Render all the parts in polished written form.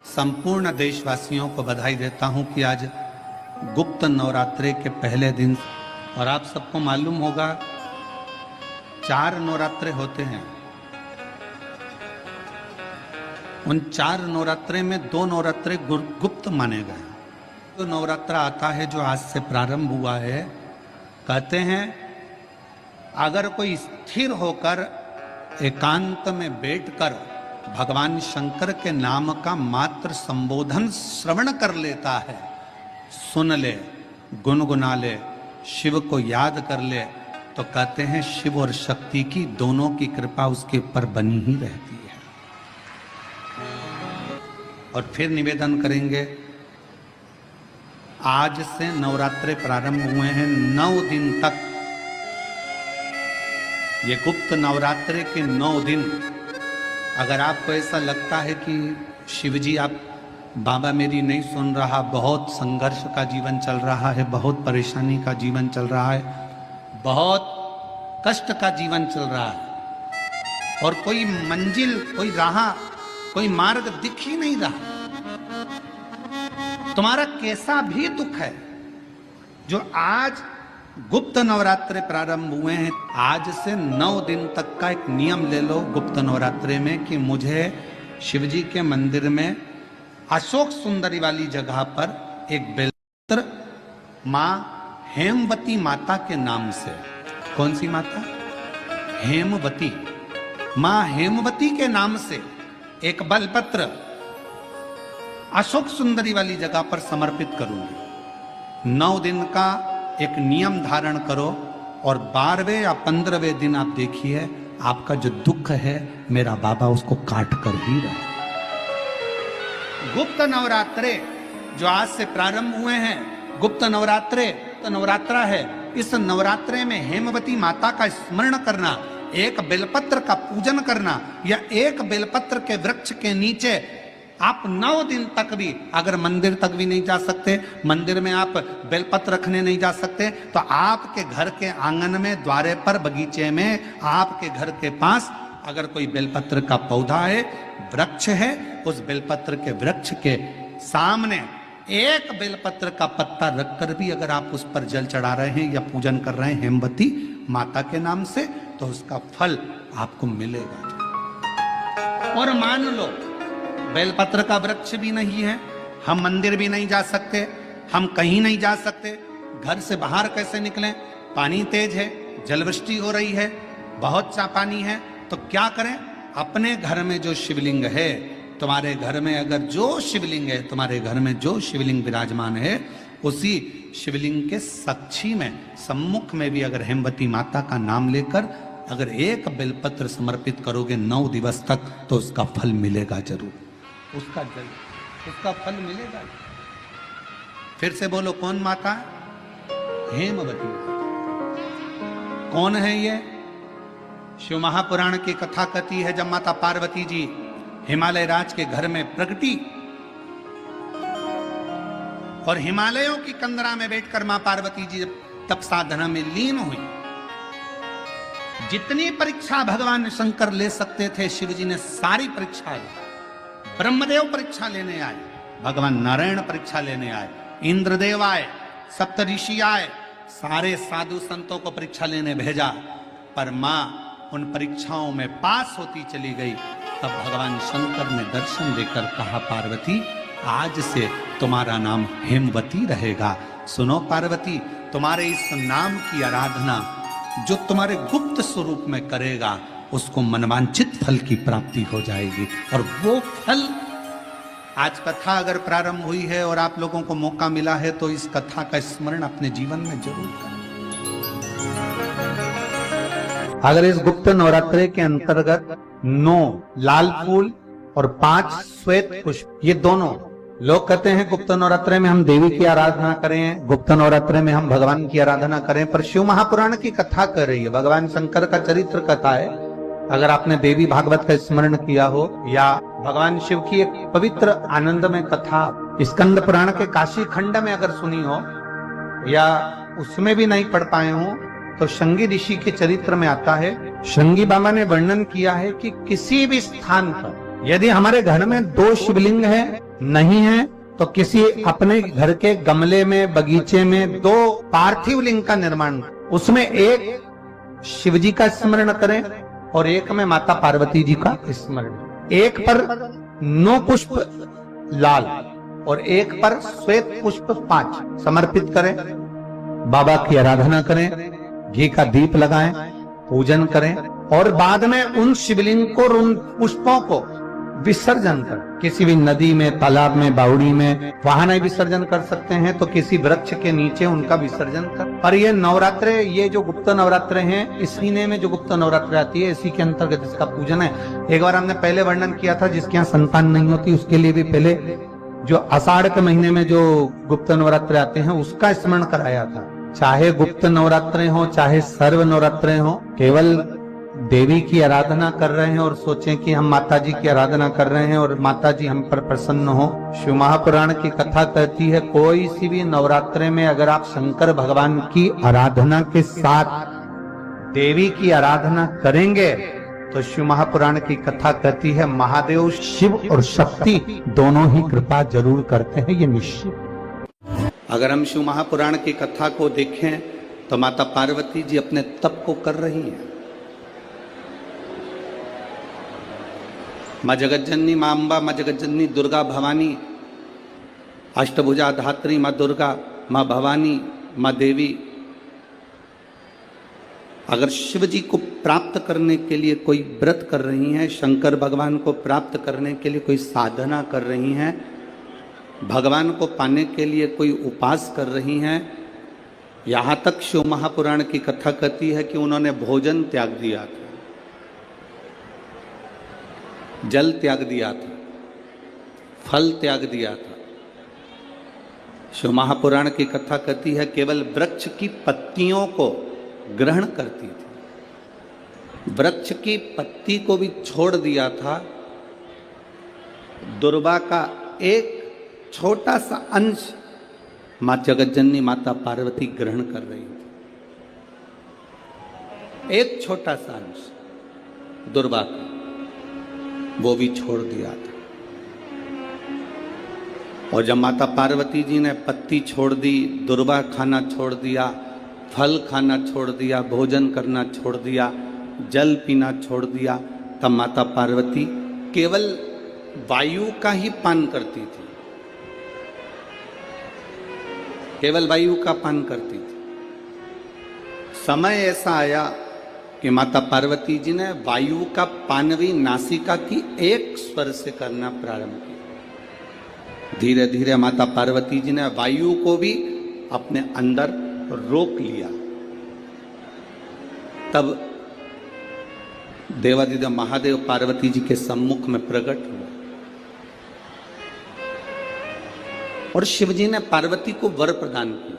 संपूर्ण देशवासियों को बधाई देता हूं कि आज गुप्त नवरात्रे के पहले दिन, और आप सबको मालूम होगा 4 नवरात्रे होते हैं। उन 4 नवरात्रे में 2 नवरात्रे गुप्त माने गए। जो नवरात्रा आता है जो आज से प्रारंभ हुआ है, कहते हैं अगर कोई स्थिर होकर एकांत में बैठकर भगवान शंकर के नाम का मात्र संबोधन श्रवण कर लेता है, सुन ले, गुनगुना ले, शिव को याद कर ले, तो कहते हैं शिव और शक्ति की दोनों की कृपा उसके ऊपर बनी ही रहती है। और फिर निवेदन करेंगे, आज से नवरात्रे प्रारंभ हुए हैं 9 दिन तक। ये गुप्त नवरात्रे के 9 दिन, अगर आपको ऐसा लगता है कि शिवजी आप बाबा मेरी नहीं सुन रहा, बहुत संघर्ष का जीवन चल रहा है, बहुत परेशानी का जीवन चल रहा है, बहुत कष्ट का जीवन चल रहा है और कोई मंजिल, कोई राह, कोई मार्ग दिख ही नहीं रहा, तुम्हारा कैसा भी दुख है, जो आज गुप्त नवरात्रे प्रारंभ हुए हैं, आज से 9 दिन तक का एक नियम ले लो गुप्त नवरात्रे में कि मुझे शिवजी के मंदिर में अशोक सुंदरी वाली जगह पर एक बेलपत्र माँ हेमवती माता के नाम से, कौन सी माता? हेमवती, माँ हेमवती के नाम से एक बेलपत्र अशोक सुंदरी वाली जगह पर समर्पित करूंगी। 9 दिन का एक नियम धारण करो और 12वें या 15वें दिन आप देखिए आपका जो दुख है मेरा बाबा उसको काट कर ही रहा। गुप्त नवरात्रे जो आज से प्रारंभ हुए हैं, गुप्त नवरात्रे तो नवरात्रा है। इस नवरात्रे में हेमवती माता का स्मरण करना, एक बेलपत्र का पूजन करना, या एक बेलपत्र के वृक्ष के नीचे आप 9 दिन तक भी, अगर मंदिर तक भी नहीं जा सकते, मंदिर में आप बेलपत्र रखने नहीं जा सकते, तो आपके घर के आंगन में, द्वारे पर, बगीचे में, आपके घर के पास अगर कोई बेलपत्र का पौधा है, वृक्ष है, उस बेलपत्र के वृक्ष के सामने एक बेलपत्र का पत्ता रखकर भी अगर आप उस पर जल चढ़ा रहे हैं या पूजन कर रहे हैं हेमवती माता के नाम से, तो उसका फल आपको मिलेगा। और मान लो बेलपत्र का वृक्ष भी नहीं है, हम मंदिर भी नहीं जा सकते, हम कहीं नहीं जा सकते, घर से बाहर कैसे निकलें? पानी तेज है, जलवृष्टि हो रही है, बहुत सा पानी है, तो क्या करें? अपने घर में जो शिवलिंग है, तुम्हारे घर में अगर जो शिवलिंग है, तुम्हारे घर में जो शिवलिंग विराजमान है, उसी शिवलिंग के साक्षी में, सम्मुख में भी अगर हेमवती माता का नाम लेकर अगर एक बेलपत्र समर्पित करोगे 9 दिवस तक, तो उसका फल मिलेगा जरूर, उसका फल मिलेगा। फिर से बोलो, कौन माता? हेमवती। कौन है ये? शिव महापुराण की कथा कहती है, जब माता पार्वती जी हिमालय राज के घर में प्रगटी और हिमालयों की कंदरा में बैठकर मां पार्वती जी तप साधना में लीन हुई, जितनी परीक्षा भगवान शंकर ले सकते थे शिव जी ने सारी परीक्षा ली। ब्रह्मदेव परीक्षा लेने आए, भगवान नारायण परीक्षा लेने आए, इंद्रदेव आए, सप्तऋषि आए, सारे साधु संतों को परीक्षा लेने भेजा, पर मां उन परीक्षाओं में पास होती चली गई। तब भगवान शंकर ने दर्शन देकर कहा, पार्वती आज से तुम्हारा नाम हेमवती रहेगा। सुनो पार्वती, तुम्हारे इस नाम की आराधना जो तुम्हारे गुप्त स्वरूप में करेगा, उसको मनवांछित फल की प्राप्ति हो जाएगी। और वो फल, आज कथा अगर प्रारंभ हुई है और आप लोगों को मौका मिला है, तो इस कथा का स्मरण अपने जीवन में जरूर करें। अगर इस गुप्त नवरात्रे के अंतर्गत 9 लाल फूल और 5 श्वेत पुष्प, ये दोनों, लोग कहते हैं गुप्त नवरात्रे में हम देवी की आराधना करें, गुप्त नवरात्रे में हम भगवान की आराधना करें, पर शिव महापुराण की कथा कर रही है, भगवान शंकर का चरित्र कथा है। अगर आपने देवी भागवत का स्मरण किया हो, या भगवान शिव की एक पवित्र आनंदमय कथा स्कंद पुराण के काशी खंड में अगर सुनी हो, या उसमें भी नहीं पढ़ पाए हो, तो शंगी ऋषि के चरित्र में आता है, शंगी बाबा ने वर्णन किया है कि किसी भी स्थान पर यदि हमारे घर में 2 शिवलिंग है, नहीं है, तो किसी अपने घर के गमले में, बगीचे में 2 पार्थिव लिंग का निर्माण, उसमें एक शिव जी का स्मरण करें और एक में माता पार्वती जी का स्मरण। एक पर 9 पुष्प लाल और एक पर श्वेत पुष्प 5 समर्पित करें। बाबा की आराधना करें, घी का दीप लगाएं, पूजन करें और बाद में उन शिवलिंग को और उन पुष्पों को विसर्जन कर, किसी भी नदी में, तालाब में, बावड़ी में, वहां नहीं विसर्जन कर सकते हैं तो किसी वृक्ष के नीचे उनका विसर्जन कर। और ये नवरात्रे, ये जो गुप्त नवरात्रे हैं, इस महीने में जो गुप्त नवरात्रे आती है, इसी के अंतर्गत इसका पूजन है। एक बार हमने पहले वर्णन किया था, जिसके यहाँ संतान नहीं होती उसके लिए भी पहले जो आषाढ़ के महीने में जो गुप्त नवरात्रे आते हैं उसका स्मरण कराया था। चाहे गुप्त नवरात्रे हो, चाहे सर्व नवरात्रे हो, केवल देवी की आराधना कर रहे हैं और सोचें कि हम माता जी की आराधना कर रहे हैं और माता जी हम पर प्रसन्न हो। शिव महापुराण की कथा कहती है, कोई सी भी नवरात्रे में अगर आप शंकर भगवान की आराधना के साथ देवी की आराधना करेंगे तो शिव महापुराण की कथा कहती है, महादेव शिव और शक्ति दोनों ही कृपा जरूर करते हैं, ये निश्चित। अगर हम शिव महापुराण की कथा को देखें तो माता पार्वती जी अपने तप को कर रही हैं। माँ जगज्जननी, माँ अम्बा, माँ जगज्जननी दुर्गा भवानी, अष्टभुजा धात्री माँ दुर्गा, माँ भवानी, माँ देवी, अगर शिव जी को प्राप्त करने के लिए कोई व्रत कर रही हैं, शंकर भगवान को प्राप्त करने के लिए कोई साधना कर रही हैं, भगवान को पाने के लिए कोई उपास कर रही हैं, यहाँ तक शिव महापुराण की कथा कहती है कि उन्होंने भोजन त्याग दिया था, जल त्याग दिया था, फल त्याग दिया था। शिव महापुराण की कथा कहती है केवल वृक्ष की पत्तियों को ग्रहण करती थी, वृक्ष की पत्ती को भी छोड़ दिया था। दुर्वा का एक छोटा सा अंश मां जगज्जननी माता पार्वती ग्रहण कर रही थी, एक छोटा सा अंश दुर्वा का, वो भी छोड़ दिया था। और जब माता पार्वती जी ने पत्ती छोड़ दी, दुर्वा खाना छोड़ दिया, फल खाना छोड़ दिया, भोजन करना छोड़ दिया, जल पीना छोड़ दिया, तब माता पार्वती केवल वायु का ही पान करती थी, केवल वायु का पान करती थी। समय ऐसा आया कि माता पार्वती जी ने वायु का पान भी नासिका की एक स्वर से करना प्रारंभ किया। धीरे धीरे माता पार्वती जी ने वायु को भी अपने अंदर रोक लिया। तब देवादिदेव महादेव पार्वती जी के सम्मुख में प्रकट हुआ और शिव जी ने पार्वती को वर प्रदान किया।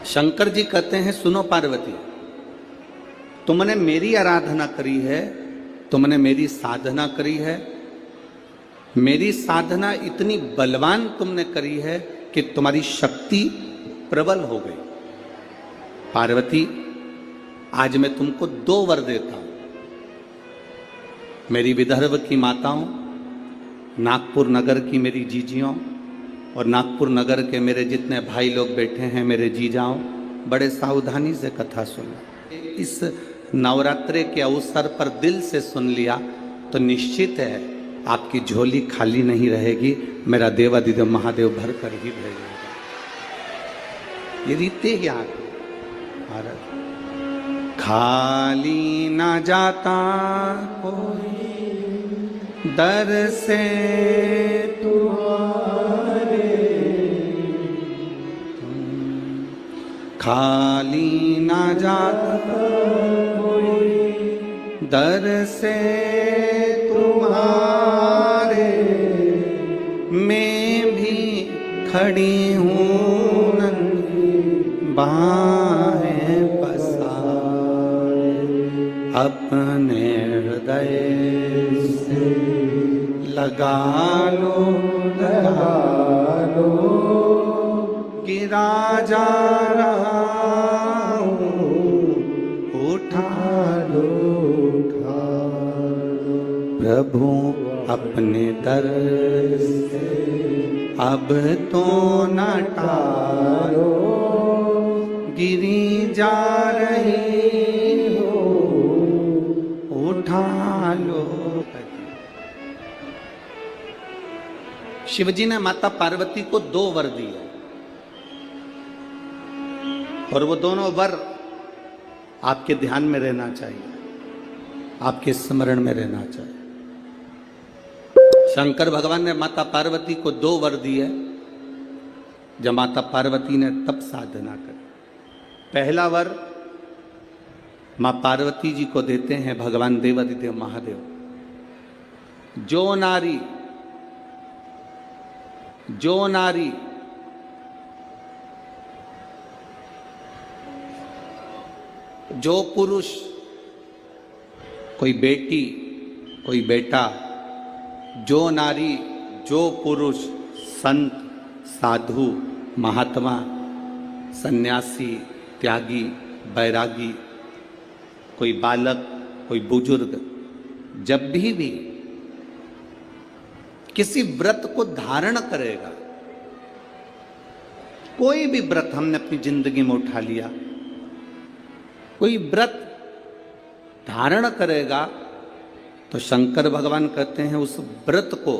शंकर जी कहते हैं, सुनो पार्वती, तुमने मेरी आराधना करी है, तुमने मेरी साधना करी है, मेरी साधना इतनी बलवान तुमने करी है कि तुम्हारी शक्ति प्रबल हो गई। पार्वती, आज मैं तुमको 2 वर देता हूं। मेरी विदर्भ की माताओं, नागपुर नगर की मेरी जीजियों और नागपुर नगर के मेरे जितने भाई लोग बैठे हैं, मेरे जीजाओं, बड़े सावधानी से कथा सुनना। इस नवरात्रे के अवसर पर दिल से सुन लिया तो निश्चित है आपकी झोली खाली नहीं रहेगी, मेरा देवादिदेव महादेव भर कर ही भेजेगा। ये रीते ही आगे भारत खाली ना जाता कोई दर से तुम्हारे, खाली ना जाता कोई दर से तुम्हारे, मैं भी खड़ी हूँ नन्ही बाहें पसारे, अपने हृदय से लगा लो गिरा जा रहा हूँ, उठा लो प्रभु अपने दर से अब तो न टालो, गिरी जा रही हो उठा लो। शिवजी ने माता पार्वती को 2 वर दिए और वो दोनों वर आपके ध्यान में रहना चाहिए, आपके स्मरण में रहना चाहिए। शंकर भगवान ने माता पार्वती को 2 वर दिए जब माता पार्वती ने तप साधना करी। पहला वर मां पार्वती जी को देते हैं भगवान देवादिदेव महादेव, जो नारी जो पुरुष, कोई बेटी कोई बेटा, जो नारी जो पुरुष, संत साधु महात्मा सन्यासी त्यागी बैरागी, कोई बालक कोई बुजुर्ग, जब भी किसी व्रत को धारण करेगा, कोई भी व्रत हमने अपनी जिंदगी में उठा लिया, कोई व्रत धारण करेगा तो शंकर भगवान कहते हैं उस व्रत को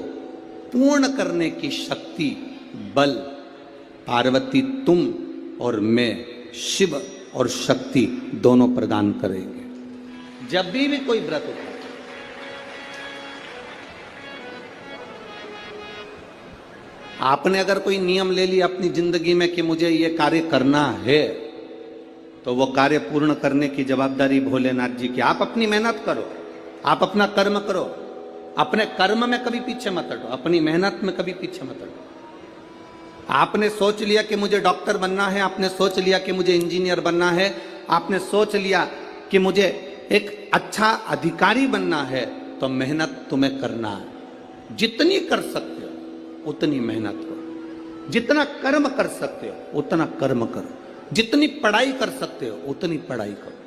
पूर्ण करने की शक्ति बल पार्वती तुम और मैं शिव और शक्ति दोनों प्रदान करेंगे। जब भी कोई व्रत उठा, आपने अगर कोई नियम ले लिया अपनी जिंदगी में कि मुझे ये कार्य करना है, तो वो कार्य पूर्ण करने की जवाबदारी भोलेनाथ जी की। आप अपनी मेहनत करो, आप अपना कर्म करो, अपने कर्म में कभी पीछे मत हटो, अपनी मेहनत में कभी पीछे मत हटो। आपने सोच लिया कि मुझे डॉक्टर बनना है, आपने सोच लिया कि मुझे इंजीनियर बनना है, आपने सोच लिया कि मुझे एक अच्छा अधिकारी बनना है, तो मेहनत तुम्हें करना है। जितनी कर सकते हो उतनी मेहनत करो, जितना कर्म कर सकते हो उतना कर्म करो, जितनी पढ़ाई कर सकते हो उतनी पढ़ाई करो।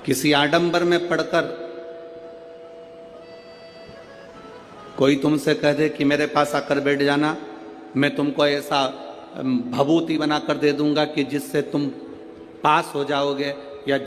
किसी आडंबर में पढ़कर कोई तुमसे कह दे कि मेरे पास आकर बैठ जाना, मैं तुमको ऐसा भभूति बनाकर दे दूंगा कि जिससे तुम पास हो जाओगे या